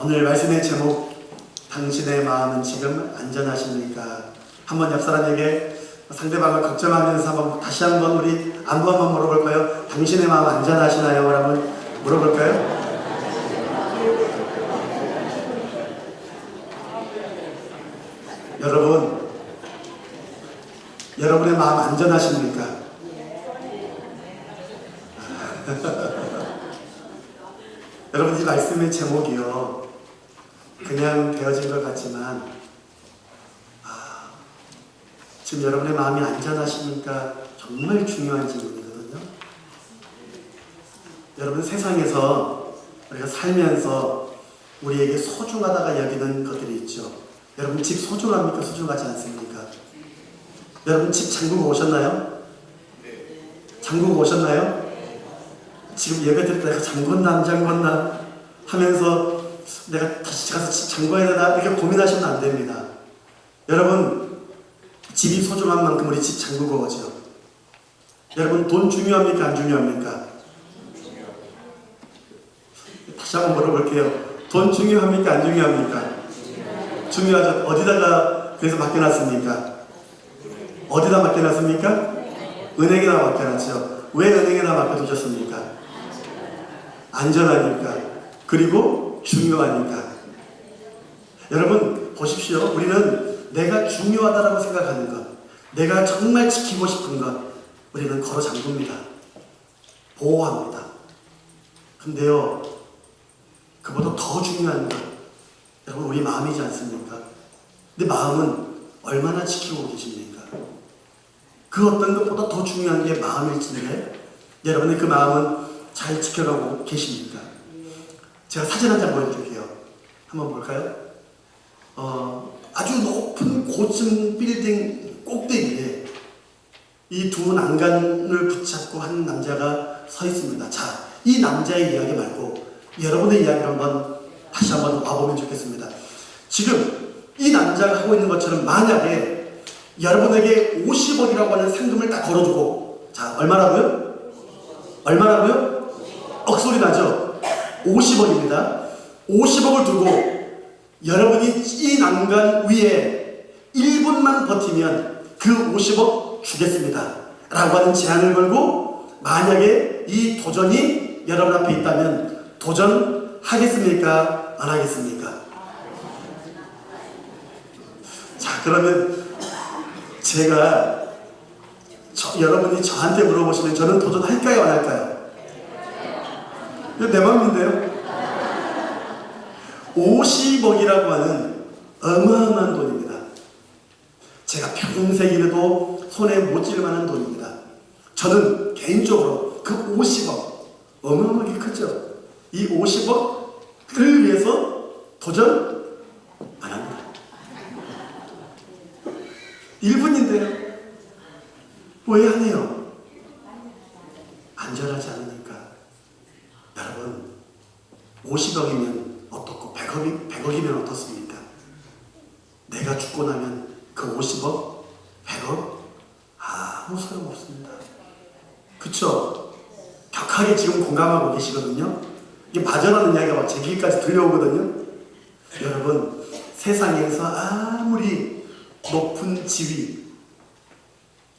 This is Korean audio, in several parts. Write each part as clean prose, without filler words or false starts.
오늘 말씀의 제목, 당신의 마음은 지금 안전하십니까? 한번 옆 사람에게 상대방을 걱정하면서 다시 한번 우리 안부 한번 물어볼까요? 당신의 마음 안전하시나요? 한번 물어볼까요? 여러분의 마음 안전하십니까? 여러분, 이 말씀의 제목이요, 그냥 되어진 것 같지만 지금 여러분의 마음이 안전하십니까? 정말 중요한 질문이거든요. 여러분, 세상에서 우리가 살면서 우리에게 소중하다가 여기는 것들이 있죠. 여러분, 집 소중합니까? 소중하지 않습니까? 여러분, 집 잠그고 오셨나요? 잠그고 오셨나요? 지금 예배 드릴 때 내가 잠궜나 안 잠궜나 하면서 내가 다시 가서 집 잠궈야 되나 이렇게 고민하시면 안 됩니다. 여러분, 집이 소중한 만큼 우리 집 잠그고 오죠. 여러분, 돈 중요합니까? 안 중요합니까? 다시 한번 물어볼게요. 돈 중요합니까? 안 중요합니까? 중요하죠. 어디다가 그래서 맡겨놨습니까? 어디다 맡겨놨습니까? 은행에다 맡겨놨죠. 왜 은행에다 맡겨두셨습니까? 안전하니까. 그리고 중요하니까. 여러분, 보십시오. 우리는 내가 중요하다고 생각하는 것, 내가 정말 지키고 싶은 것, 우리는 걸어 잠굽니다. 보호합니다. 근데요, 그보다 더 중요한 것, 여러분, 우리 마음이지 않습니까? 근데 마음은 얼마나 지키고 계십니까? 그 어떤 것보다 더 중요한 게 마음일진데 여러분의 그 마음은 잘 지켜가고 계십니까? 제가 사진 한 장 보여드릴게요. 한번 볼까요? 아주 높은 고층 빌딩 꼭대기에 이 두 난간을 붙잡고 한 남자가 서 있습니다. 자, 이 남자의 이야기 말고 여러분의 이야기를 다시 한번 와보면 좋겠습니다. 지금 이 남자가 하고 있는 것처럼 만약에 여러분에게 50억이라고 하는 상금을 딱 걸어주고, 자, 얼마라고요? 얼마라고요? 억소리 나죠? 50억입니다. 50억을 두고 여러분이 이 난간 위에 1분만 버티면 그 50억 주겠습니다 라고 하는 제안을 걸고, 만약에 이 도전이 여러분 앞에 있다면 도전하겠습니까? 안 하겠습니까? 자, 그러면 제가 여러분이 저한테 물어보시면 저는 도전할까요? 안 할까요? 이거 내 마음인데요. 50억이라고 하는 어마어마한 돈입니다. 제가 평생 일해도 손에 못 쥘 만한 돈입니다. 저는 개인적으로 그 50억, 어마어마하게 크죠? 이 50억을 위해서 도전 안 합니다. 1분인데요. 왜 하네요? 안전하지 않으니까. 여러분, 50억이면 어떻고 100억이면 어떻습니까? 내가 죽고 나면 그 50억, 100억 아무 소용없습니다. 그쵸? 격하게 지금 공감하고 계시거든요. 이게 맞아라는 이야기가 막 제 귀까지 들려오거든요. 여러분, 세상에서 아무리 높은 지위,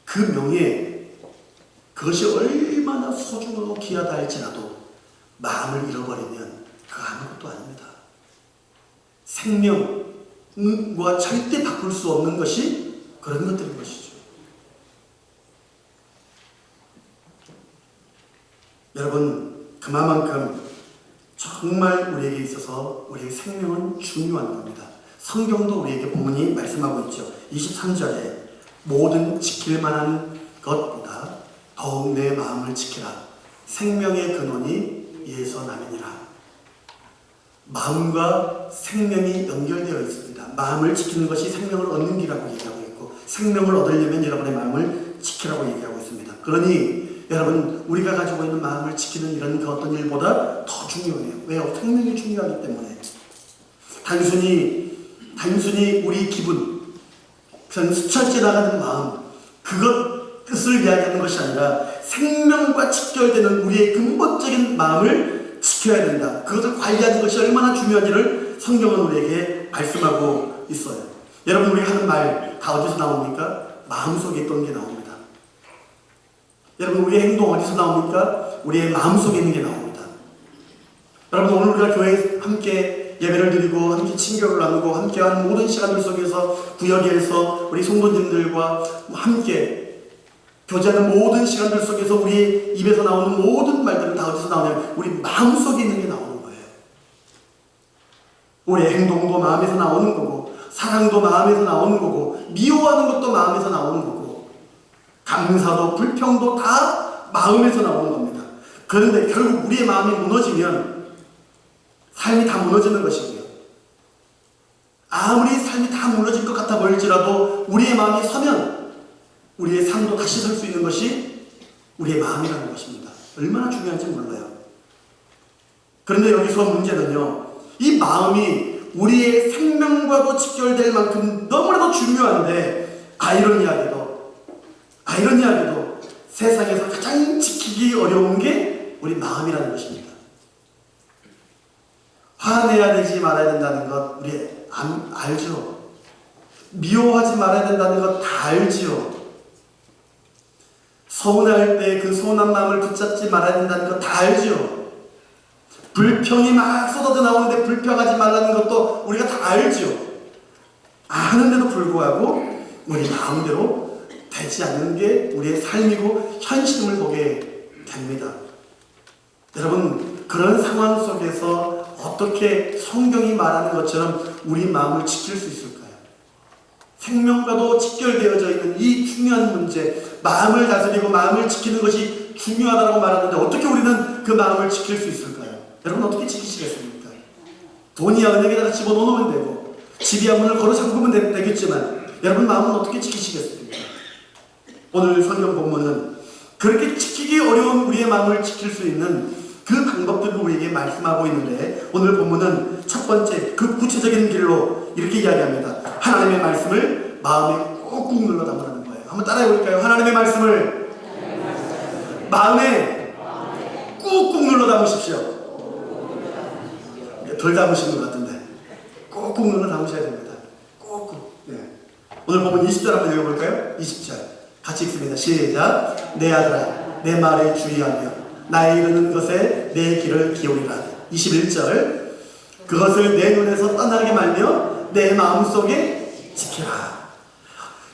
그 명예, 그것이 얼마나 소중하고 귀하다 할지라도 마음을 잃어버리면 그거 아무것도 아닙니다. 생명과 절대 바꿀 수 없는 것이 그런 것들인 것이죠. 여러분, 그만큼 정말 우리에게 있어서 우리의 생명은 중요한 겁니다. 성경도 우리에게 본문이 말씀하고 있죠. 23절에 모든 지킬 만한 것보다 더욱 내 마음을 지키라. 생명의 근원이 이에서 남이니라. 마음과 생명이 연결되어 있습니다. 마음을 지키는 것이 생명을 얻는 길이라고 얘기하고 있고, 생명을 얻으려면 여러분의 마음을 지키라고 얘기하고 있습니다. 그러니 여러분, 우리가 가지고 있는 마음을 지키는 이런 그 어떤 일보다 더 중요해요. 왜요? 생명이 중요하기 때문에. 단순히 우리 기분, 그냥 스쳐 지나가는 마음, 그것을 이야기하는 것이 아니라 생명과 직결되는 우리의 근본적인 마음을 지켜야 된다. 그것을 관리하는 것이 얼마나 중요한지를 성경은 우리에게 말씀하고 있어요. 여러분, 우리가 하는 말 다 어디서 나옵니까? 마음속에 있던 게 나옵니다. 여러분, 우리의 행동 어디서 나옵니까? 우리의 마음속에 있는 게 나옵니다. 여러분, 오늘 우리가 교회에 함께 예배를 드리고 함께 친교를 나누고 함께하는 모든 시간들 속에서 구역에서 우리 성도님들과 함께 교제하는 모든 시간들 속에서 우리 입에서 나오는 모든 말들은 다 어디서 나오냐면 우리 마음속에 있는 게 나오는 거예요. 우리의 행동도 마음에서 나오는 거고, 사랑도 마음에서 나오는 거고, 미워하는 것도 마음에서 나오는 거고, 감사도 불평도 다 마음에서 나오는 겁니다. 그런데 결국 우리의 마음이 무너지면 삶이 다 무너지는 것이고요. 아무리 삶이 다 무너질 것 같아 보일지라도 우리의 마음이 서면 우리의 삶도 다시 설 수 있는 것이 우리의 마음이라는 것입니다. 얼마나 중요한지 몰라요. 그런데 여기서 문제는요, 이 마음이 우리의 생명과도 직결될 만큼 너무나도 중요한데 아이러니하게도 세상에서 가장 지키기 어려운 게 우리 마음이라는 것입니다. 화내야 되지 말아야 된다는 것 우리 알죠. 미워하지 말아야 된다는 것 다 알지요. 서운할 때 그 서운한 마음을 붙잡지 말아야 된다는 것 다 알지요. 불평이 막 쏟아져 나오는데 불평하지 말라는 것도 우리가 다 알지요. 아는데도 불구하고 우리 마음대로 되지 않는 게 우리의 삶이고 현실을 보게 됩니다. 여러분, 그런 상황 속에서 어떻게 성경이 말하는 것처럼 우리 마음을 지킬 수 있을까요? 생명과도 직결되어져 있는 이 중요한 문제, 마음을 다스리고 마음을 지키는 것이 중요하다고 말하는데 어떻게 우리는 그 마음을 지킬 수 있을까요? 여러분, 어떻게 지키시겠습니까? 돈이야 은행에다가 집어넣으면 되고 집이야 문을 걸어 잠그면 되겠지만 여러분 마음은 어떻게 지키시겠습니까? 오늘 성경 본문은 그렇게 지키기 어려운 우리의 마음을 지킬 수 있는 그 방법들을 우리에게 말씀하고 있는데 오늘 본문은 첫 번째 그 구체적인 길로 이렇게 이야기합니다. 하나님의 말씀을 마음에 꾹꾹 눌러 담으라는 거예요. 한번 따라해 볼까요? 하나님의 말씀을 마음에 꾹꾹 눌러 담으십시오. 덜 담으시는 것 같은데 꾹꾹 눌러 담으셔야 됩니다. 꾹꾹. 네. 오늘 보면 20절 한번 읽어볼까요? 20절 같이 읽습니다. 시작. 내 아들아 내 말에 주의하며 나의 이르는 것에 내 귀를 기울이라. 21절 그것을 내 눈에서 떠나게 말며 내 마음속에 지키라.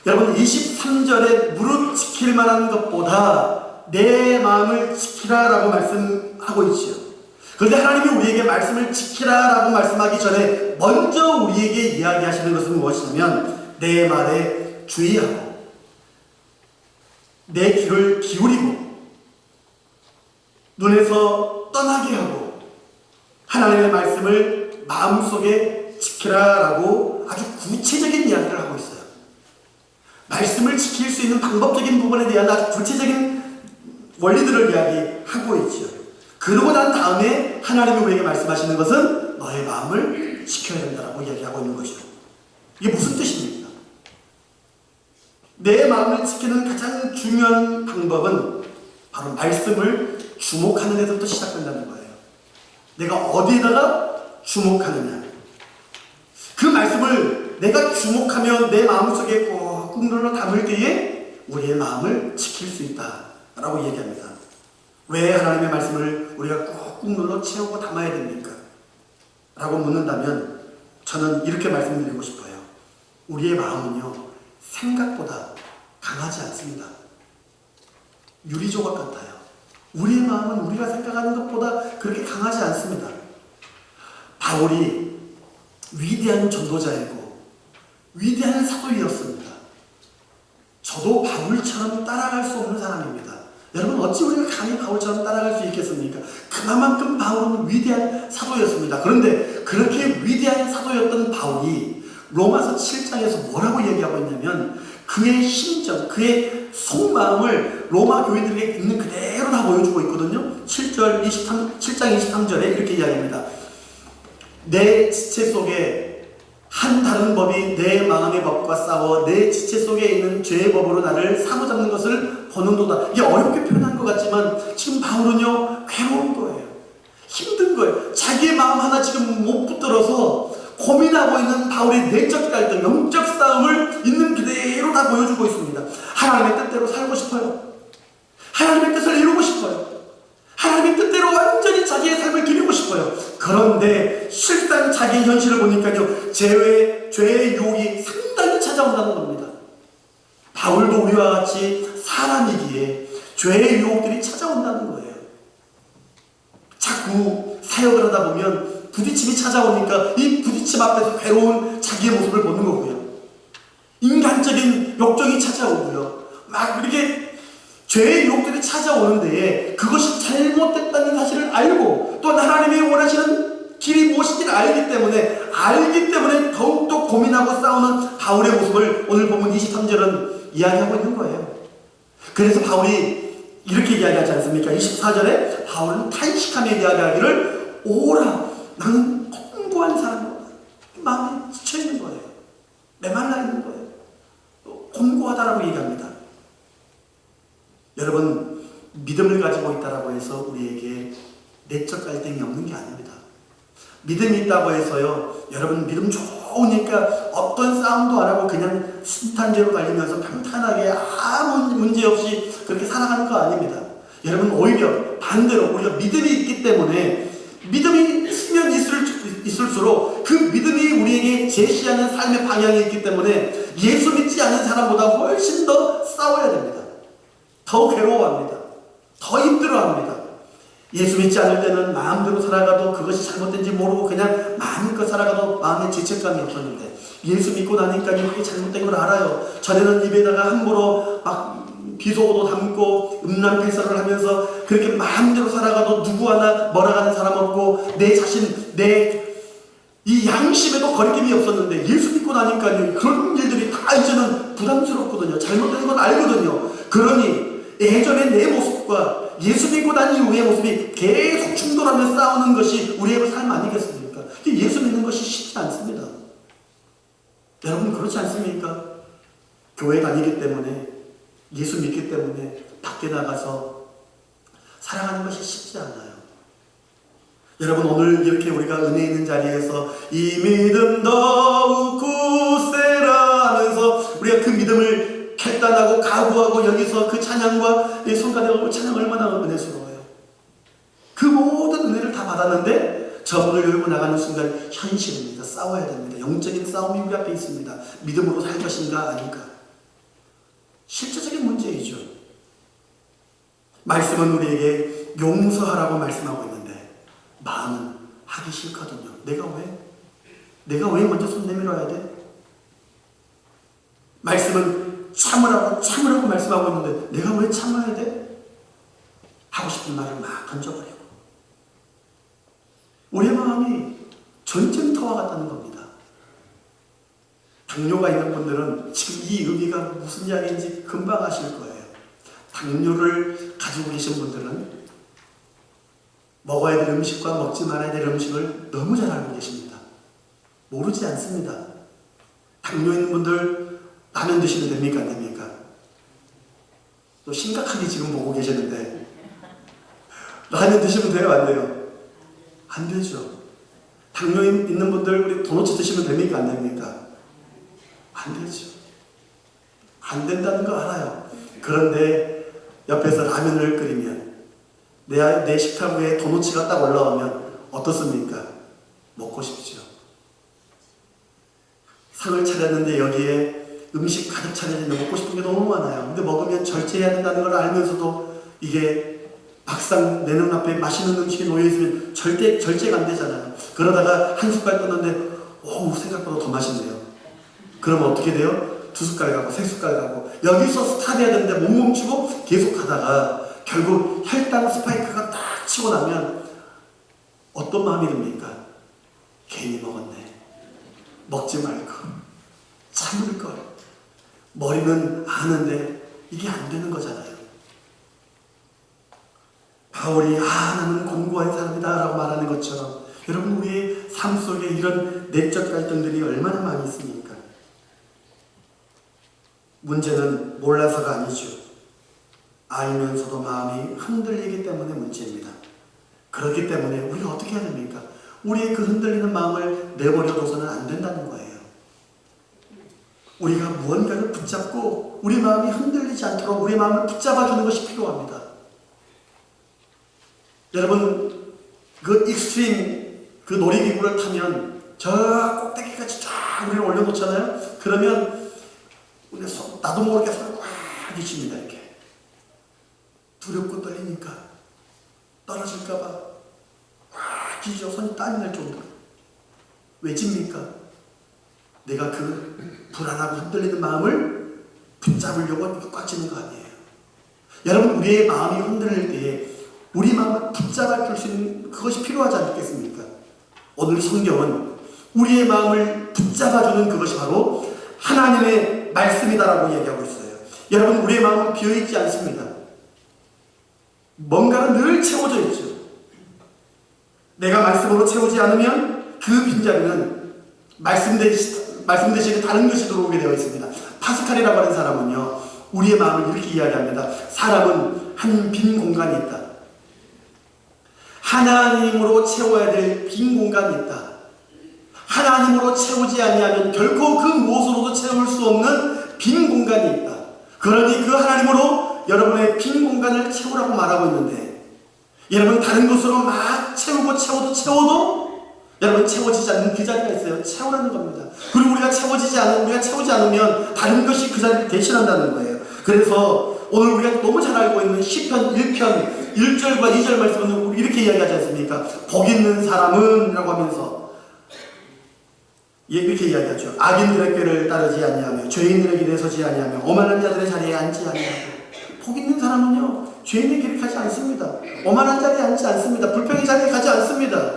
여러분 23절에 무릇 지킬 만한 것보다 내 마음을 지키라 라고 말씀하고 있지요. 그런데 하나님이 우리에게 말씀을 지키라 라고 말씀하기 전에 먼저 우리에게 이야기하시는 것은 무엇이냐면 내 말에 주의하고 내 귀를 기울이고 눈에서 떠나게 하고 하나님의 말씀을 마음속에 지키라 라고 아주 구체적인 이야기를 하고 있어요. 말씀을 지킬 수 있는 방법적인 부분에 대한 아주 구체적인 원리들을 이야기하고 있죠. 그러고 난 다음에 하나님이 우리에게 말씀하시는 것은 너의 마음을 지켜야 된다고 이야기하고 있는 것이죠. 이게 무슨 뜻입니까? 내 마음을 지키는 가장 중요한 방법은 바로 말씀을 주목하는 데서부터 시작된다는 거예요. 내가 어디에다가 주목하느냐. 그 말씀을 내가 주목하면 내 마음속에 꾹꾹 눌러 담을 때에 우리의 마음을 지킬 수 있다라고 얘기합니다. 왜 하나님의 말씀을 우리가 꾹꾹 눌러 채우고 담아야 됩니까? 라고 묻는다면 저는 이렇게 말씀드리고 싶어요. 우리의 마음은요 생각보다 강하지 않습니다. 유리조각 같아요. 우리의 마음은 우리가 생각하는 것보다 그렇게 강하지 않습니다. 바울이 위대한 전도자이고 위대한 사도이었습니다. 저도 바울처럼 따라갈 수 없는 사람입니다. 여러분 어찌 우리가 감히 바울처럼 따라갈 수 있겠습니까? 그만큼 바울은 위대한 사도였습니다. 그런데 그렇게 위대한 사도였던 바울이 로마서 7장에서 뭐라고 얘기하고 있냐면 그의 심정, 그의 속마음을 로마 교인들에게 있는 그대로 다 보여주고 있거든요. 7장 23절에 이렇게 이야기합니다. 내 지체 속에 한 다른 법이 내 마음의 법과 싸워 내 지체 속에 있는 죄의 법으로 나를 사로잡는 것을 보는도다. 이게 어렵게 표현한 것 같지만 지금 바울은요 괴로운 거예요. 힘든 거예요. 자기의 마음 하나 지금 못 붙들어서 고민하고 있는 바울의 내적 갈등, 영적 싸움을 있는 그대로 다 보여주고 있습니다. 하나님의 뜻대로 살고 싶어요. 하나님의 뜻을 이루고 싶어요. 하나님의 뜻대로 완전히 자기의 삶을 기리고 싶어요. 그런데 실상 자기의 현실을 보니까요, 죄의 유혹이 상당히 찾아온다는 겁니다. 바울도 우리와 같이 사람이기에 죄의 유혹들이 찾아온다는 거예요. 자꾸 사역을 하다 보면 부딪힘이 찾아오니까 이 부딪힘 앞에서 괴로운 자기의 모습을 보는 거고요. 인간적인 욕정이 찾아오고요. 막 이렇게 죄의 유혹들이 찾아오는데 그것이 잘못됐다는 사실을 알고 또 하나님이 원하시는 길이 무엇인지를 알기 때문에 더욱더 고민하고 싸우는 바울의 모습을 오늘 본문 23절은 이야기하고 있는 거예요. 그래서 바울이 이렇게 이야기하지 않습니까? 24절에 바울은 탄식하며 이야기하기를 오라 나는 공고한 사람이다. 마음이 지쳐있는 거예요. 메말라 있는 거예요. 또 공고하다라고 얘기합니다. 여러분, 믿음을 가지고 있다라고 해서 우리에게 내적 갈등이 없는 게 아닙니다. 믿음이 있다고 해서요, 여러분 믿음 좋으니까 어떤 싸움도 안 하고 그냥 순탄대로 달리면서 평탄하게 아무 문제 없이 그렇게 살아가는 거 아닙니다. 여러분, 오히려 반대로 우리가 믿음이 있기 때문에 믿음이 있으면 있을수록 그 믿음이 우리에게 제시하는 삶의 방향이 있기 때문에 예수 믿지 않는 사람보다 훨씬 더 싸워야 됩니다. 더 괴로워합니다. 더 힘들어합니다. 예수 믿지 않을 때는 마음대로 살아가도 그것이 잘못된지 모르고 그냥 마음껏 살아가도 마음에 죄책감이 없었는데 예수 믿고 나니까 그게 잘못된 걸 알아요. 전에는 입에다가 함부로 막 비속어도 담고 음란패설을 하면서 그렇게 마음대로 살아가도 누구 하나 뭐라 하는 사람 없고 내 자신, 이 양심에도 거리낌이 없었는데 예수 믿고 나니까 그런 일들이 다 이제는 부담스럽거든요. 잘못된 건 알거든요. 그러니 예전에 내 모습과 예수 믿고 난 이후의 모습이 계속 충돌하며 싸우는 것이 우리의 삶 아니겠습니까? 예수 믿는 것이 쉽지 않습니다. 여러분 그렇지 않습니까? 교회 다니기 때문에 예수 믿기 때문에 밖에 나가서 살아가는 것이 쉽지 않아요. 여러분 오늘 이렇게 우리가 은혜 있는 자리에서 이 믿음 더욱 굳세라 하면서 우리가 그 믿음을 결단하고 각오하고 여기서 그 찬양과 손가락으로 찬양 얼마나 은혜스러워요. 그 모든 은혜를 다 받았는데 저 문을 열고 나가는 순간 현실입니다. 싸워야 됩니다. 영적인 싸움이 우리 앞에 있습니다. 믿음으로 살 것인가 아닌가. 실제적인 문제이죠. 말씀은 우리에게 용서하라고 말씀하고 있는데 마음은 하기 싫거든요. 내가 왜 먼저 손 내밀어야 돼? 말씀은 참으라고 말씀하고 있는데 내가 왜 참아야 돼? 하고 싶은 말을 막 던져버리고 우리의 마음이 전쟁터와 같다는 겁니다. 당뇨가 있는 분들은 지금 이 의미가 무슨 이야기인지 금방 아실 거예요. 당뇨를 가지고 계신 분들은 먹어야 될 음식과 먹지 말아야 될 음식을 너무 잘 알고 계십니다. 모르지 않습니다. 당뇨 있는 분들 라면 드시면 됩니까? 안 됩니까? 또 심각하게 지금 보고 계시는데 라면 드시면 돼요? 안 돼요? 안 되죠. 당뇨 있는 분들 우리 도넛 드시면 됩니까? 안 됩니까? 안 되죠. 안 된다는 거 알아요. 그런데 옆에서 라면을 끓이면 내 식탁 위에 도넛가 딱 올라오면 어떻습니까? 먹고 싶죠. 상을 차렸는데 여기에 음식 가득 차려지면 먹고 싶은 게 너무 많아요. 근데 먹으면 절제해야 된다는 걸 알면서도 이게 막상 내 눈앞에 맛있는 음식이 놓여있으면 절제가 안 되잖아요. 그러다가 한 숟갈 떴는데 생각보다 더 맛있네요. 그러면 어떻게 돼요? 2숟갈 가고 3숟갈 가고 여기서 스탑해야 되는데 못 멈추고 계속 가다가 결국 혈당 스파이크가 딱 치고 나면 어떤 마음이 듭니까? 괜히 먹었네. 먹지 말고 참을 걸. 머리는 아는데 이게 안 되는 거잖아요. 바울이 나는 공고한 사람이다 라고 말하는 것처럼 여러분 우리의 삶 속에 이런 내적 갈등들이 얼마나 많이 있습니까? 문제는 몰라서가 아니죠. 알면서도 마음이 흔들리기 때문에 문제입니다. 그렇기 때문에 우리가 어떻게 해야 됩니까? 우리의 그 흔들리는 마음을 내버려둬서는 안 된다는 거예요. 우리가 무언가를 붙잡고 우리 마음이 흔들리지 않도록 우리 마음을 붙잡아주는 것이 필요합니다. 여러분, 그 익스트림 그 놀이기구를 타면 저 꼭대기까지 쫙 우리를 올려놓잖아요. 그러면 우리 나도 모르게 손을 꽉 쥐칩니다. 이렇게 두렵고 떨리니까 떨어질까봐 꽉 쥐죠. 손이 땀이 날 정도로. 왜 집니까? 내가 그 불안하고 흔들리는 마음을 붙잡으려고 꽉 쥐는 거 아니에요. 여러분, 우리의 마음이 흔들릴 때에 우리 마음을 붙잡아 줄 수 있는 그것이 필요하지 않겠습니까? 오늘 성경은 우리의 마음을 붙잡아주는 그것이 바로 하나님의 말씀이다라고 얘기하고 있어요. 여러분, 우리의 마음은 비어있지 않습니다. 뭔가는 늘 채워져 있죠. 내가 말씀으로 채우지 않으면 그 빈자리는 말씀 대신에 다른 것이 들어오게 되어 있습니다. 파스칼이라고 하는 사람은요, 우리의 마음을 이렇게 이야기합니다. 사람은 한 빈 공간이 있다. 하나님으로 채워야 될 빈 공간이 있다. 하나님으로 채우지 아니하면 결코 그 무엇으로도 채울 수 없는 빈 공간이 있다. 그러니 그 하나님으로 여러분의 빈 공간을 채우라고 말하고 있는데, 여러분 다른 것으로 막 채워도 여러분 채워지지 않는 그 자리가 있어요. 채우라는 겁니다. 그리고 우리가 채우지 않으면 다른 것이 그 자리를 대신한다는 거예요. 그래서 오늘 우리가 너무 잘 알고 있는 시편 1편 1절과 2절 말씀은 이렇게 이야기하지 않습니까? 복 있는 사람은 라고 하면서 이렇게 이야기하죠. 악인들의 꾀를 따르지 아니하며 죄인들의 길에 서지 아니하며 오만한 자들의 자리에 앉지 아니하며. 복 있는 사람은요, 죄인의 길을 가지 않습니다. 오만한 자리에 앉지 않습니다. 불평의 자리에 가지 않습니다.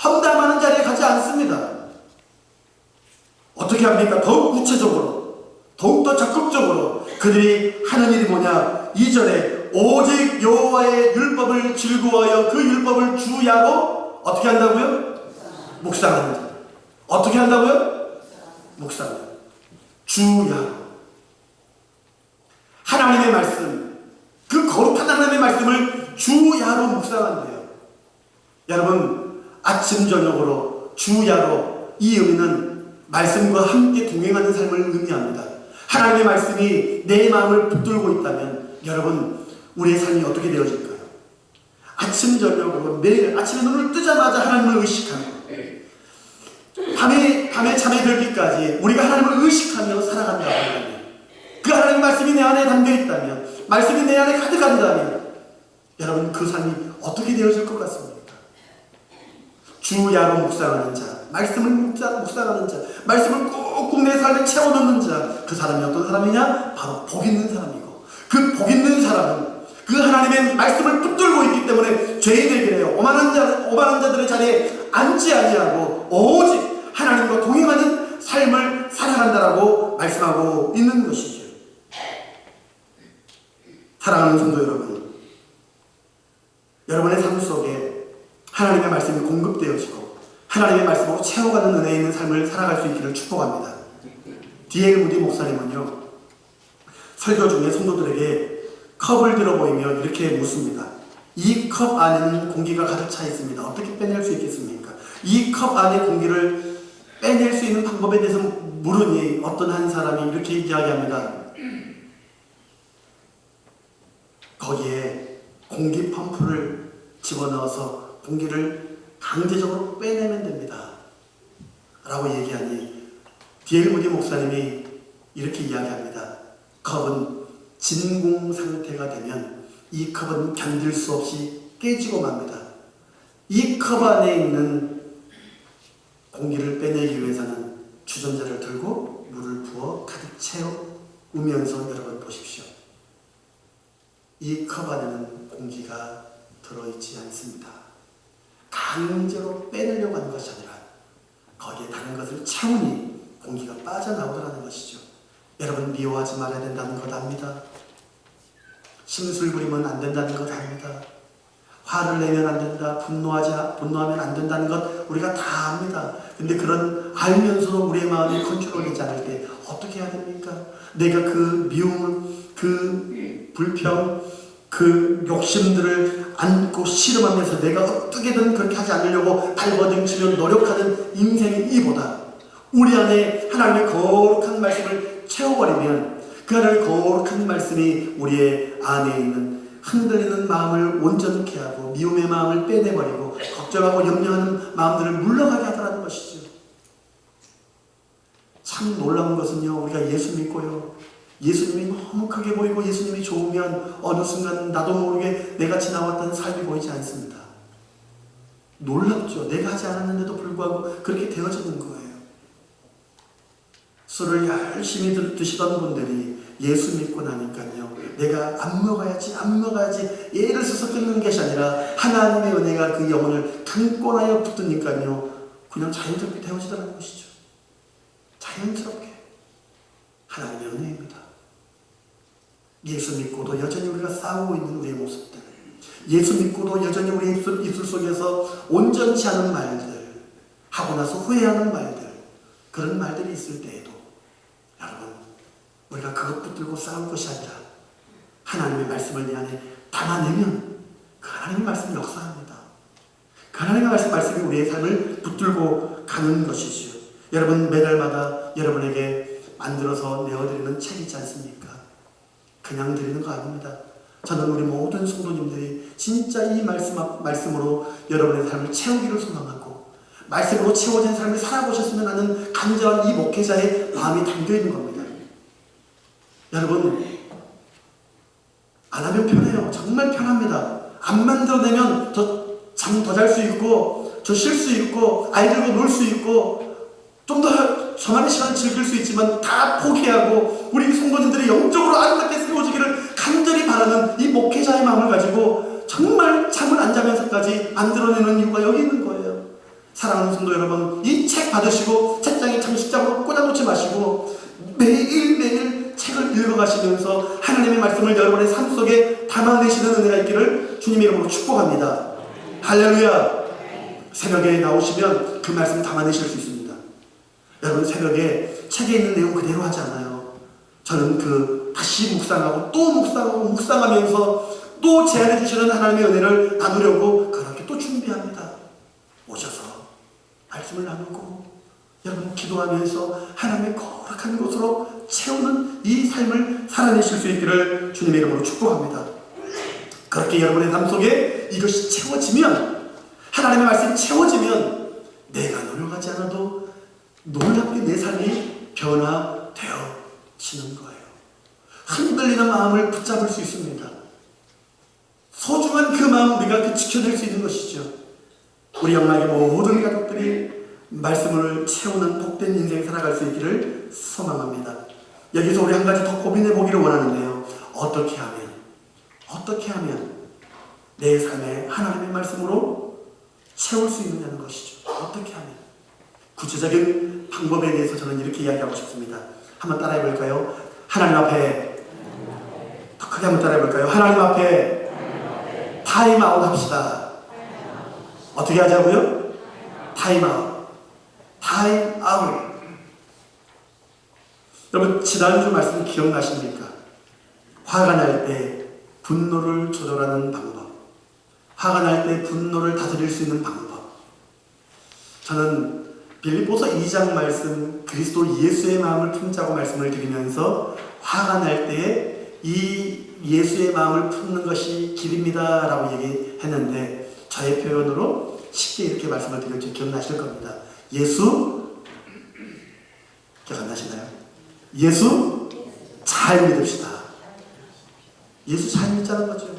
험담하는 자리에 가지 않습니다. 어떻게 합니까? 더욱 구체적으로, 더욱더 적극적으로 그들이 하는 일이 뭐냐? 2절에 오직 여호와의 율법을 즐거워하여 그 율법을 주야로 어떻게 한다고요? 묵상하는 자. 어떻게 한다고요? 묵상. 주야로. 하나님의 말씀, 그 거룩한 하나님의 말씀을 주야로 묵상한대요. 여러분, 아침 저녁으로 주야로, 이 의미는 말씀과 함께 동행하는 삶을 의미합니다. 하나님의 말씀이 내 마음을 붙들고 있다면 여러분, 우리의 삶이 어떻게 되어질까요? 아침 저녁으로 매일 아침에 눈을 뜨자마자 하나님을 의식하는 것. 밤에 잠에 들기까지 우리가 하나님을 의식하며 살아간다고 한다면, 그 하나님 말씀이 내 안에 담겨있다면, 말씀이 내 안에 가득한다면 여러분, 그 삶이 어떻게 되어질 것 같습니까? 주야로 묵상하는 자, 말씀을 묵상하는 자, 말씀을 꾹꾹 내 삶에 채워넣는 자, 그 사람이 어떤 사람이냐? 바로 복 있는 사람이고, 그 복 있는 사람은 그 하나님의 말씀을 붙들고 있기 때문에 죄인의 길에 오만한 자들의 자리에 앉지 아니하고 오직 하나님과 동행하는 삶을 살아간다라고 말씀하고 있는 것이죠. 사랑하는 성도 여러분, 여러분의 삶 속에 하나님의 말씀이 공급되어지고 하나님의 말씀으로 채워가는 은혜 있는 삶을 살아갈 수 있기를 축복합니다. D.L. 무디 목사님은요, 설교 중에 성도들에게 컵을 들어 보이며 이렇게 묻습니다. 이 컵 안에는 공기가 가득 차 있습니다. 어떻게 빼낼 수 있겠습니까? 이 컵 안에 공기를 빼낼 수 있는 방법에 대해서 물으니 어떤 한 사람이 이렇게 이야기합니다. 거기에 공기 펌프를 집어넣어서 공기를 강제적으로 빼내면 됩니다. 라고 얘기하니 D.L. 무디 목사님이 이렇게 이야기합니다. 컵은 진공 상태가 되면 이 컵은 견딜 수 없이 깨지고 맙니다. 이 컵 안에 있는 공기를 빼내기 위해서는 주전자를 들고 물을 부어 가득 채우면서 여러분 보십시오. 이 컵 안에는 공기가 들어있지 않습니다. 강제로 빼내려고 하는 것이 아니라 거기에 다른 것을 채우니 공기가 빠져나오더라는 것이죠. 여러분, 미워하지 말아야 된다는 것 압니다. 심술 부리면 안 된다는 것 압니다. 화를 내면 안 된다, 분노하면 안 된다는 것 우리가 다 압니다. 근데 그런 알면서도 우리의 마음이 컨트롤되지 않을 때 어떻게 해야 됩니까? 내가 그 미움, 그 불평, 그 욕심들을 안고 씨름하면서 내가 어떻게든 그렇게 하지 않으려고 발버둥치며 노력하는 인생의 이보다 우리 안에 하나님의 거룩한 말씀을 채워버리면 그 하나님의 거룩한 말씀이 우리의 안에 있는 흔들리는 마음을 온전케 하고 미움의 마음을 빼내버리고 걱정하고 염려하는 마음들을 물러가게 하더라는 것이죠. 참 놀라운 것은요, 우리가 예수 믿고요, 예수님이 너무 크게 보이고 예수님이 좋으면 어느 순간 나도 모르게 내가 지나왔던 삶이 보이지 않습니다. 놀랍죠. 내가 하지 않았는데도 불구하고 그렇게 되어지는 거예요. 술을 열심히 드시던 분들이 예수 믿고 나니까요, 내가 안 먹어야지 예를 써서 끊는 것이 아니라 하나님의 은혜가 그 영혼을 강권하여 붙으니까요, 그냥 자연스럽게 되어지더라는 것이죠. 자연스럽게. 하나님의 은혜입니다. 예수 믿고도 여전히 우리가 싸우고 있는 우리의 모습들, 예수 믿고도 여전히 우리 입술 속에서 온전치 않은 말들, 하고 나서 후회하는 말들, 그런 말들이 있을 때에도 여러분, 우리가 그것 붙들고 싸울 것이 아니라 하나님의 말씀을 내 안에 담아내면 그 하나님의 말씀이 역사합니다. 그 하나님의 말씀이 우리의 삶을 붙들고 가는 것이지요. 여러분, 매달마다 여러분에게 만들어서 내어드리는 책이 있지 않습니까? 그냥 드리는 거 아닙니다. 저는 우리 모든 성도님들이 진짜 이 말씀으로 여러분의 삶을 채우기를 소망하고 말씀으로 채워진 삶을 살아보셨으면 하는 간절한 이 목회자의 마음이 담겨있는 겁니다. 여러분, 안 하면 편해요. 정말 편합니다. 안 만들어내면 잠 더 잘 수 있고 더 쉴 수 있고 아이들과 놀 수 있고 좀 더 저만의 시간을 즐길 수 있지만 다 포기하고 우리 성도님들이 영적으로 아름답게 세워지기를 간절히 바라는 이 목회자의 마음을 가지고 정말 잠을 안 자면서까지 만들어내는 이유가 여기 있는 거예요. 사랑하는 성도 여러분, 이 책 받으시고 책장에 장식장으로 꽂아놓지 마시고 매일매일 책을 읽어가시면서 하나님의 말씀을 여러분의 삶 속에 담아내시는 은혜가 있기를 주님의 이름으로 축복합니다. 할렐루야. 새벽에 나오시면 그 말씀 담아내실 수 있습니다. 여러분, 새벽에 책에 있는 내용 그대로 하지 않아요. 저는 다시 묵상하고 또 묵상하면서 또 제안해 주시는 하나님의 은혜를 나누려고 그렇게 또 준비합니다. 오셔서 말씀을 나누고 여러분 기도하면서 하나님의 거룩한 곳으로 채우는 이 삶을 살아내실 수 있기를 주님의 이름으로 축복합니다. 그렇게 여러분의 삶 속에 이것이 채워지면, 하나님의 말씀이 채워지면 내가 노력하지 않아도 놀랍게 내 삶이 변화되어지는 거예요. 흔들리는 마음을 붙잡을 수 있습니다. 소중한 그 마음 우리가 지켜낼 수 있는 것이죠. 우리 영락의 모든 가족들이 말씀을 채우는 복된 인생 살아갈 수 있기를 소망합니다. 여기서 우리 한 가지 더 고민해 보기를 원하는데요. 어떻게 하면 내 삶에 하나님의 말씀으로 채울 수 있느냐는 것이죠. 어떻게 하면. 구체적인 방법에 대해서 저는 이렇게 이야기하고 싶습니다. 한번 따라해 볼까요? 하나님 앞에, 더 크게 한번 따라해 볼까요? 하나님 앞에 타임아웃 합시다. 어떻게 하자고요? 타임아웃. 여러분, 지난주 말씀 기억나십니까? 화가 날 때 분노를 조절하는 방법, 화가 날 때 분노를 다스릴 수 있는 방법. 저는 빌립보서 2장 말씀, 그리스도 예수의 마음을 품자고 말씀을 드리면서 화가 날 때에 이 예수의 마음을 품는 것이 길입니다 라고 얘기했는데, 저의 표현으로 쉽게 이렇게 말씀을 드렸죠. 기억나실 겁니다. 예수, 기억 안 나시나요? 예수 잘 믿읍시다. 예수 잘 믿자는 거죠.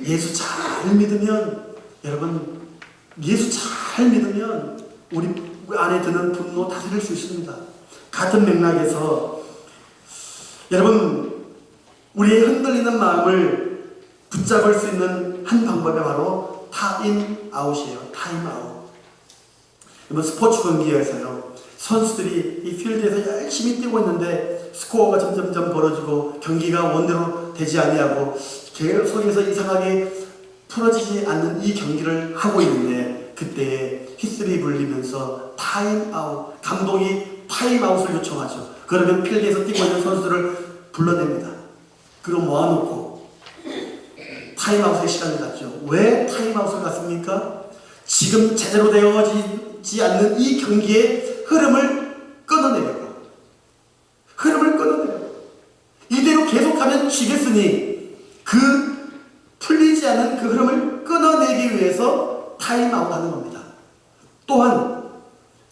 예수 잘 믿으면, 여러분, 예수 잘 믿으면 우리 안에 드는 분노 다스릴 수 있습니다. 같은 맥락에서 여러분, 우리의 흔들리는 마음을 붙잡을 수 있는 한 방법이 바로 타임아웃이에요. 타임아웃. 여러분, 스포츠 경기에서요, 선수들이 이 필드에서 열심히 뛰고 있는데 스코어가 점점 벌어지고 경기가 원대로 되지 아니하고 계속해서 이상하게 풀어지지 않는 이 경기를 하고 있는데, 그때에 휘슬이 불리면서 타임아웃, 감독이 타임아웃을 요청하죠. 그러면 필드에서 뛰고 있는 선수들을 불러냅니다. 그리고 모아놓고 타임아웃의 시간을 갖죠. 왜 타임아웃을 갖습니까? 지금 제대로 되어지지 않는 이 경기의 흐름을 끊어내려고. 이대로 계속하면 지겠으니 그 풀리지 않은 그 흐름을 끊어내기 위해서 타임아웃 하는 겁니다. 또한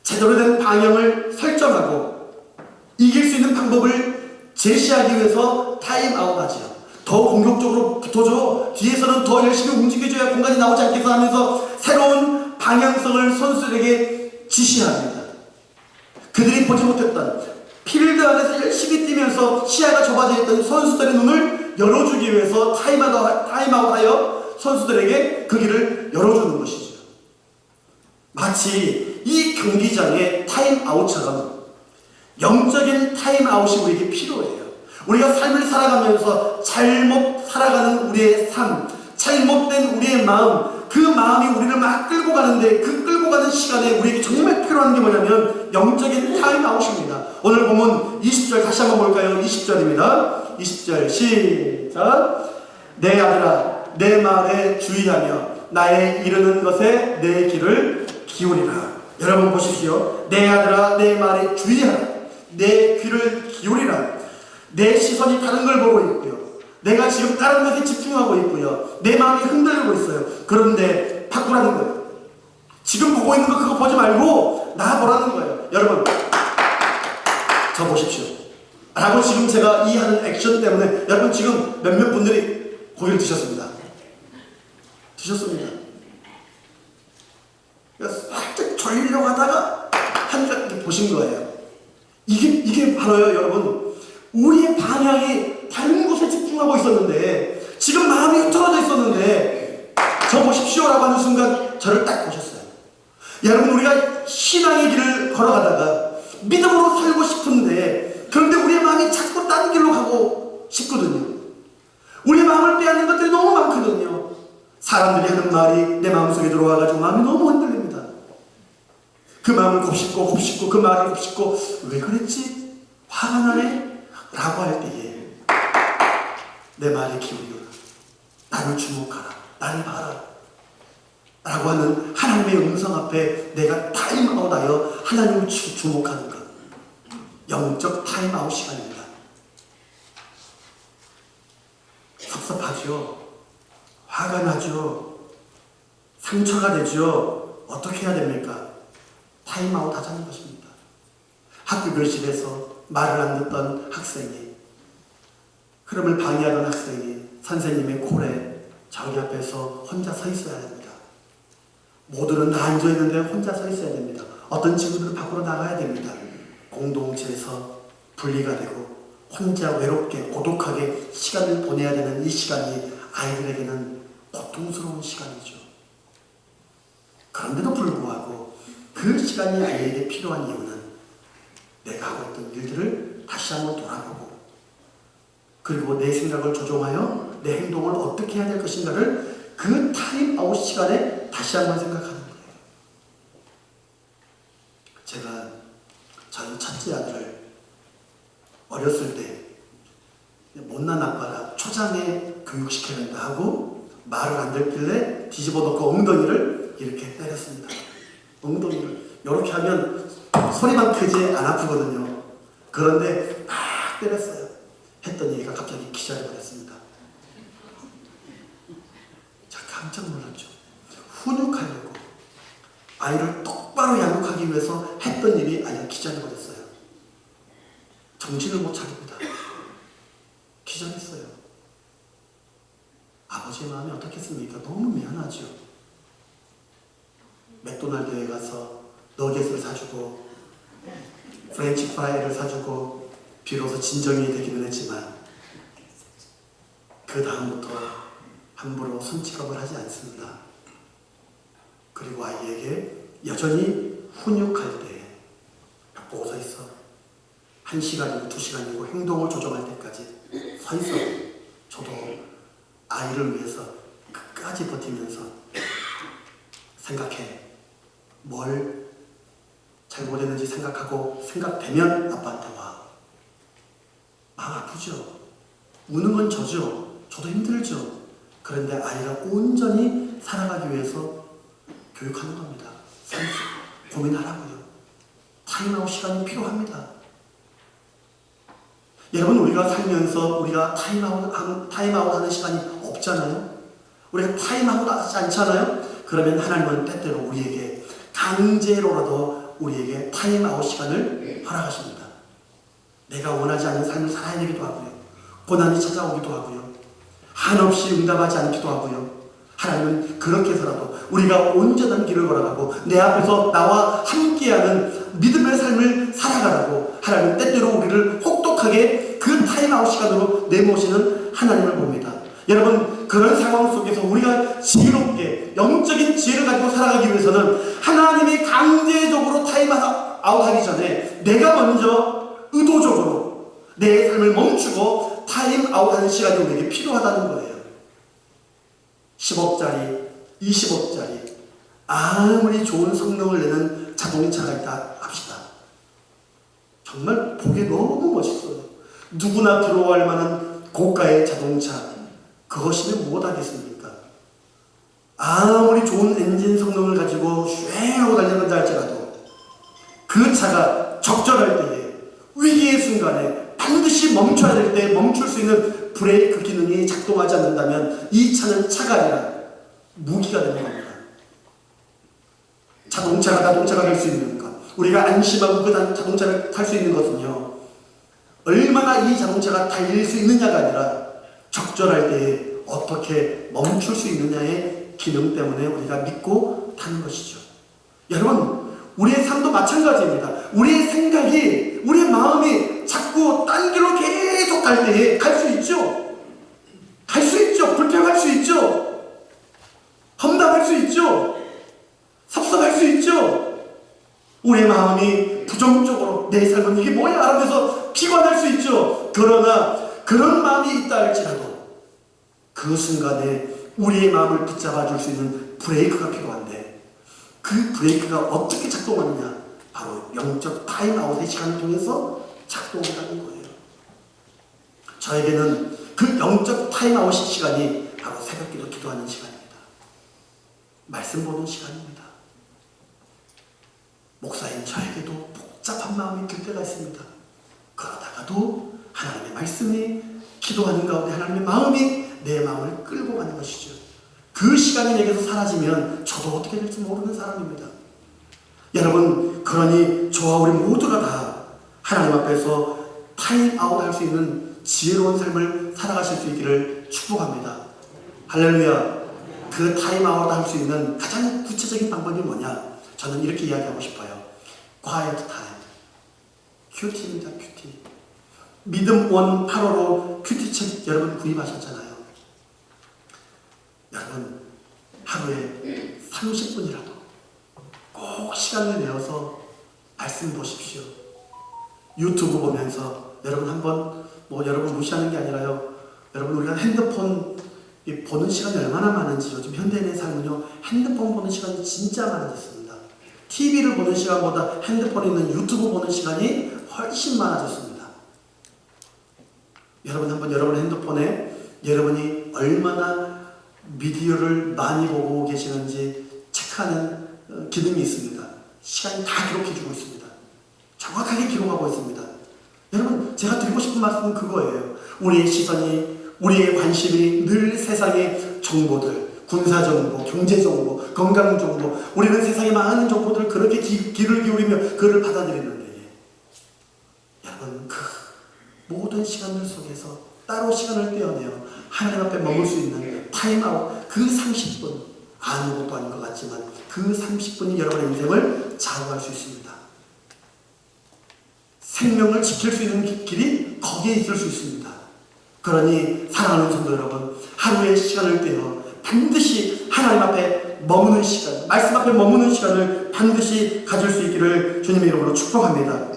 제대로 된 방향을 설정하고 이길 수 있는 방법을 제시하기 위해서 타임아웃 하지요. 더 공격적으로 붙어줘. 뒤에서는 더 열심히 움직여줘야 공간이 나오지 않겠어 하면서 새로운 방향성을 선수들에게 지시합니다. 그들이 보지 못했던 필드 안에서 열심히 뛰면서 시야가 좁아져 있던 선수들의 눈을 열어주기 위해서 타임아웃하여 선수들에게 그 길을 열어주는 것이죠. 마치 이 경기장의 타임아웃처럼 영적인 타임아웃이 우리에게 필요해요. 우리가 삶을 살아가면서 잘못 살아가는 우리의 삶, 잘못된 우리의 마음, 그 마음이 우리를 막 끌고 가는데 그 끌고 가는 시간에 우리에게 정말 필요한 게 뭐냐면 영적인 타임아웃입니다. 오늘 보면 20절 다시 한번 볼까요? 20절입니다. 20절 시작. 내 아들아 내 말에 주의하며 나의 이르는 것에 내 귀를 기울이라. 여러분 보십시오. 내 아들아 내 말에 주의하라. 내 귀를 기울이라. 내 시선이 다른 걸 보고 있고요. 내가 지금 다른 것에 집중하고 있고요. 내 마음이 흔들리고 있어요. 그런데 바꾸라는 거예요. 지금 보고 있는 거 그거 보지 말고 나 보라는 거예요. 여러분 저 보십시오. 라고 지금 제가 이 하는 액션 때문에 여러분 지금 몇몇 분들이 고기를 드셨습니다. 살짝 졸리려고 하다가 한가득 보신 거예요. 이게 바로요, 여러분. 우리의 방향이 다른 곳에 집중하고 있었는데, 지금 마음이 흐트러져 있었는데, 저 보십시오라고 하는 순간 저를 딱 보셨어요. 여러분, 우리가 신앙의 길을 걸어가다가 믿음으로 살고 싶은데, 그런데 우리의 마음이 자꾸 다른 길로 가고 싶거든요. 우리의 마음을 빼앗는 것들이 너무 많거든요. 사람들이 하는 말이 내 마음속에 들어와가지고 마음이 너무 흔들립니다. 그 마음을 곱씹고 그 말을 곱씹고 왜 그랬지? 화가 나네? 라고 할 때에 내 말에 기울여라. 나를 주목하라. 나를 봐라. 라고 하는 하나님의 음성 앞에 내가 타임아웃하여 하나님을 주목하는 것. 영적 타임아웃 시간입니다. 섭섭하죠. 화가 나죠. 상처가 되죠. 어떻게 해야 됩니까? 타임아웃 하자는 것입니다. 학교 교실에서 말을 안 듣던 학생이, 흐름을 방해하던 학생이 선생님의 콜에 자기 앞에서 혼자 서 있어야 됩니다. 모두는 다 앉아있는데 혼자 서 있어야 됩니다. 어떤 친구들은 밖으로 나가야 됩니다. 공동체에서 분리가 되고 혼자 외롭게 고독하게 시간을 보내야 되는 이 시간이 아이들에게는 고통스러운 시간이죠. 그런데도 불구하고 그 시간이 아이에게 필요한 이유는 내가 하고 있던 일들을 다시 한번 돌아보고 그리고 내 생각을 조정하여 내 행동을 어떻게 해야 될 것인가를 그 타임아웃 시간에 다시 한번 생각하는 거예요. 제가 저희 첫째 아들을 어렸을 때 못난 아빠가 초장에 교육시켜야 된다 하고 말을 안 듣길래 뒤집어 놓고 엉덩이를 이렇게 때렸습니다. 엉덩이를 이렇게 하면 소리만 크지 안 아프거든요. 그런데 막 때렸어요. 했더니 얘가 갑자기 기절해버렸습니다. 제가 깜짝 놀랐죠. 훈육하려고 아이를 똑바로 양육하기 위해서 했던 일이 아이가 기절해버렸어요. 정신을 못 차립니다. 기절했어요. 아버지의 마음이 어떻겠습니까? 너무 미안하죠. 맥도날드에 가서 너겟을 사주고 프렌치 프라이를 사주고 비로소 진정이 되기는 했지만 그 다음부터 함부로 손짓업을 하지 않습니다. 그리고 아이에게 여전히 훈육할 때 보고 서 있어. 1시간이고 2시간이고 행동을 조정할 때까지 서 있어. 저도 아이를 위해서 끝까지 버티면서 생각해. 뭘 잘못했는지 생각하고 생각되면 아빠한테 와. 마음 아프죠? 우는 건 저죠. 저도 힘들죠. 그런데 아이가 온전히 살아가기 위해서 교육하는 겁니다. 고민하라고요. 타임아웃 시간이 필요합니다. 여러분, 우리가 살면서 우리가 타임아웃 하는 시간이 없잖아요. 우리가 타임아웃 하지 않잖아요. 그러면 하나님은 때때로 우리에게 강제로라도 우리에게 타임아웃 시간을 허락하십니다. 내가 원하지 않는 삶을 살아야 되기도 하고요. 고난이 찾아오기도 하고요. 한없이 응답하지 않기도 하고요. 하나님은 그렇게 해서라도 우리가 온전한 길을 걸어가고 내 앞에서 나와 함께하는 믿음의 삶을 살아가라고 하나님은 때때로 우리를 혹독하게 그 타임아웃 시간으로 내모시는 하나님을 봅니다. 여러분, 그런 상황 속에서 우리가 지혜롭게 영적인 지혜를 가지고 살아가기 위해서는 하나님이 강제적으로 타임아웃 하기 전에 내가 먼저 의도적으로 내 삶을 멈추고 타임아웃 하는 시간이 우리에게 필요하다는 거예요. 10억짜리, 20억짜리 아무리 좋은 성능을 내는 자동차가 있다 합시다. 정말 보기에 너무 멋있어요. 누구나 부러워할 만한 고가의 자동차, 그것이면 무엇하겠습니까? 아무리 좋은 엔진 성능을 가지고 쉥하고 달려간다 할지라도 그 차가 적절할 때에 위기의 순간에 반드시 멈춰야 될 때 멈출 수 있는 브레이크 기능이 작동하지 않는다면 이 차는 차가 아니라 무기가 되는 겁니다. 자동차가 될 수 있는 것, 우리가 안심하고 그 자동차를 탈 수 있는 것은요, 얼마나 이 자동차가 달릴 수 있느냐가 아니라 적절할 때에 어떻게 멈출 수 있느냐의 기능 때문에 우리가 믿고 타는 것이죠. 여러분, 우리의 삶도 마찬가지입니다. 우리의 생각이, 우리의 마음이 자꾸 딴 길로 계속 갈 때에 갈 수 있죠. 갈 수 있죠. 불평할 수 있죠. 험담할 수 있죠. 섭섭할 수 있죠. 우리의 마음이 부정적으로 내 삶은 이게 뭐야 하면서 피곤할 수 있죠. 그러나 그런 마음이 있다 할지라도 그 순간에 우리의 마음을 붙잡아 줄 수 있는 브레이크가 필요한데 그 브레이크가 어떻게 작동하느냐? 바로 영적 타임아웃의 시간을 통해서 작동한다는 거예요. 저에게는 그 영적 타임아웃 시간이 바로 새벽기도 기도하는 시간입니다. 말씀 보는 시간입니다. 목사인 저에게도 복잡한 마음이 들 때가 있습니다. 그러다가도 하나님의 말씀이 기도하는 가운데 하나님의 마음이 내 마음을 끌고 가는 것이죠. 그 시간이 내게서 사라지면 저도 어떻게 될지 모르는 사람입니다. 여러분, 그러니 저와 우리 모두가 다 하나님 앞에서 타임아웃 할 수 있는 지혜로운 삶을 살아가실 수 있기를 축복합니다. 할렐루야. 그 타임아웃 할 수 있는 가장 구체적인 방법이 뭐냐? 저는 이렇게 이야기하고 싶어요. Quiet time. 큐티입니다. 큐티. 믿음 원 8호로 큐티책 여러분 구입하셨잖아요. 여러분, 하루에 30분이라도 꼭 시간을 내어서 말씀 보십시오. 유튜브 보면서 여러분 한번 여러분 무시하는 게 아니라요. 여러분, 우리가 핸드폰 보는 시간이 얼마나 많은지 요즘 현대인의 삶은요, 핸드폰 보는 시간이 진짜 많아졌습니다. TV를 보는 시간보다 핸드폰에 있는 유튜브 보는 시간이 훨씬 많아졌습니다. 여러분 한번 여러분 핸드폰에 여러분이 얼마나 미디어를 많이 보고 계시는지 체크하는 기능이 있습니다. 시간이 다 기록해주고 있습니다. 정확하게 기록하고 있습니다. 여러분, 제가 드리고 싶은 말씀은 그거예요. 우리의 시선이, 우리의 관심이 늘 세상의 정보들, 군사정보, 경제정보, 건강정보, 우리는 세상의 많은 정보들을 그렇게 귀를 기울이며 그를 받아들이는데, 여러분, 그 모든 시간들 속에서 따로 시간을 떼어내어 하나님 앞에 머물 수 있는 타임아웃, 그 30분, 아무것도 아닌 것 같지만 그 30분이 여러분의 인생을 좌우할 수 있습니다. 생명을 지킬 수 있는 길이 거기에 있을 수 있습니다. 그러니 사랑하는 성도 여러분, 하루의 시간을 떼어 반드시 하나님 앞에 머무는 시간, 말씀 앞에 머무는 시간을 반드시 가질 수 있기를 주님의 이름으로 축복합니다.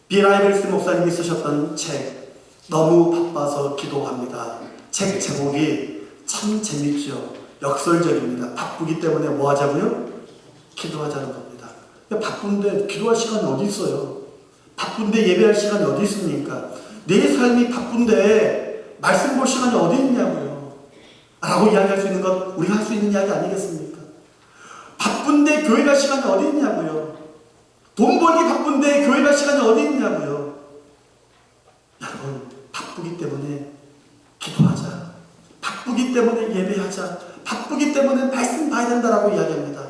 빌 하이글스 목사님이 쓰셨던 책, 너무 바빠서 기도합니다. 책 제목이 참 재밌죠. 역설적입니다. 바쁘기 때문에 뭐 하자고요? 기도하자는 겁니다. 바쁜데 기도할 시간이 어디 있어요? 바쁜데 예배할 시간이 어디 있습니까? 내 삶이 바쁜데 말씀 볼 시간이 어디 있냐고요. 라고 이야기할 수 있는 것 우리가 할 수 있는 이야기 아니겠습니까? 바쁜데 교회 갈 시간이 어디 있냐고요. 돈 벌기 바쁜데 교회 갈 시간이 어디 있냐고요. 여러분, 바쁘기 때문에 기도하자. 바쁘기 때문에 예배하자. 바쁘기 때문에 말씀 봐야 된다라고 이야기합니다.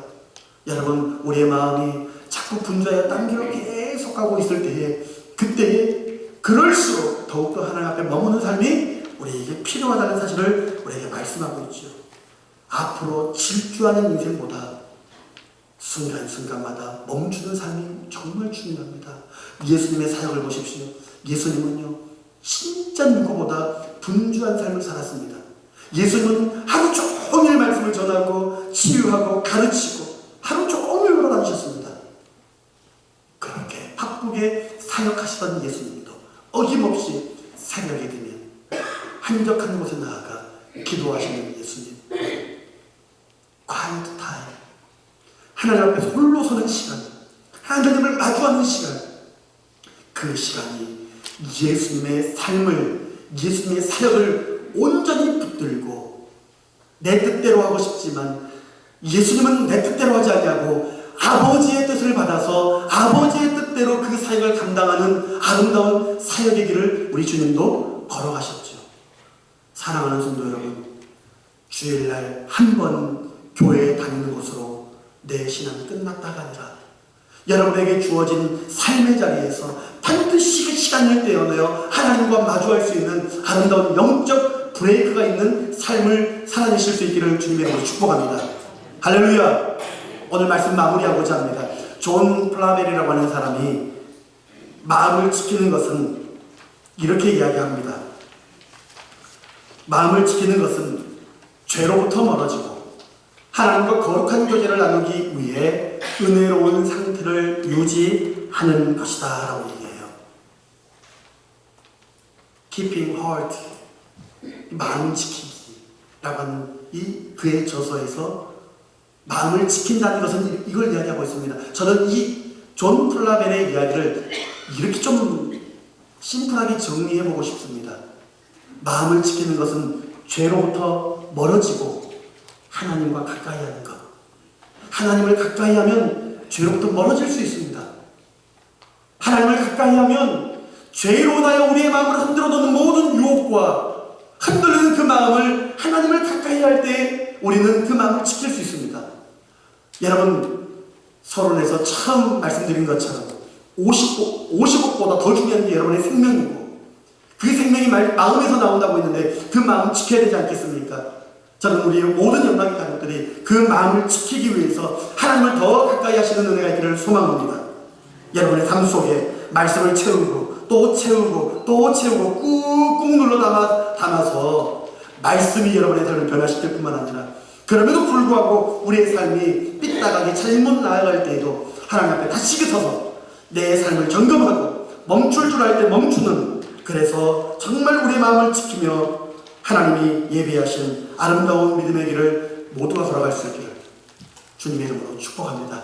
여러분, 우리의 마음이 자꾸 분주하여 딴 길로 계속 가고 있을 때에, 그때에 그럴수록 더욱더 하나님 앞에 머무는 삶이 우리에게 필요하다는 사실을 우리에게 말씀하고 있죠. 앞으로 질주하는 인생보다 순간순간마다 멈추는 삶이 정말 중요합니다. 예수님의 사역을 보십시오. 예수님은요, 진짜 누구보다 분주한 삶을 살았습니다. 예수님은 하루 종일 말씀을 전하고 치유하고 가르치고 하루 종일 돌아다니셨습니다. 그렇게 바쁘게 사역하시던 예수님도 어김없이 새벽이 되면 한적한 곳에 나아가 기도하시는 예수님. Quiet time. 하나님 앞에서 홀로 서는 시간, 하나님을 마주하는 시간, 그 시간이 예수님의 삶을, 예수님의 사역을 온전히 붙들고 내 뜻대로 하고 싶지만 예수님은 내 뜻대로 하지 않냐고 아버지의 뜻을 받아서 아버지의 뜻대로 그 사역을 감당하는 아름다운 사역의 길을 우리 주님도 걸어가셨죠. 사랑하는 성도 여러분, 주일날 한 번 교회에 다니는 것으로 내 신앙이 끝났다가 아니라 여러분에게 주어진 삶의 자리에서 반드시 시간을 떼어내어 하나님과 마주할 수 있는 아름다운 영적 브레이크가 있는 삶을 살아내실 수 있기를 주님의 이름으로 축복합니다. 할렐루야. 오늘 말씀 마무리하고자 합니다. 존 플라벨이라고 하는 사람이 마음을 지키는 것은 이렇게 이야기합니다. 마음을 지키는 것은 죄로부터 멀어지고 하나님과 거룩한 교제를 나누기 위해 은혜로운 상태를 유지하는 것이다 라고 얘기해요. Keeping heart, 마음 지키기라고 하는 이 그의 저서에서 마음을 지킨다는 것은 이걸 이야기하고 있습니다. 저는 이 존 플라벨의 이야기를 이렇게 좀 심플하게 정리해보고 싶습니다. 마음을 지키는 것은 죄로부터 멀어지고 하나님과 가까이 하는 것. 하나님을 가까이 하면 죄로부터 멀어질 수 있습니다. 하나님을 가까이 하면 죄로 인하여 우리의 마음을 흔들어 놓는 모든 유혹과 흔들리는 그 마음을 하나님을 가까이 할 때 우리는 그 마음을 지킬 수 있습니다. 여러분, 서론에서 처음 말씀드린 것처럼 50억보다 더 중요한 게 여러분의 생명이고 그 생명이 마음에서 나온다고 했는데 그 마음 지켜야 되지 않겠습니까? 저는 우리의 모든 영광의 가족들이 그 마음을 지키기 위해서 하나님을 더 가까이 하시는 은혜가 있기를 소망합니다. 여러분의 삶 속에 말씀을 채우고 또 채우고 또 채우고 꾹꾹 눌러 담아서 말씀이 여러분의 삶을 변화시킬 뿐만 아니라 그럼에도 불구하고 우리의 삶이 삐딱하게 잘못 나아갈 때에도 하나님 앞에 다시 서서 내 삶을 점검하고 멈출 줄 알 때 멈추는, 그래서 정말 우리의 마음을 지키며 하나님이 예비하신 아름다운 믿음의 길을 모두가 걸어갈 수 있기를 주님의 이름으로 축복합니다.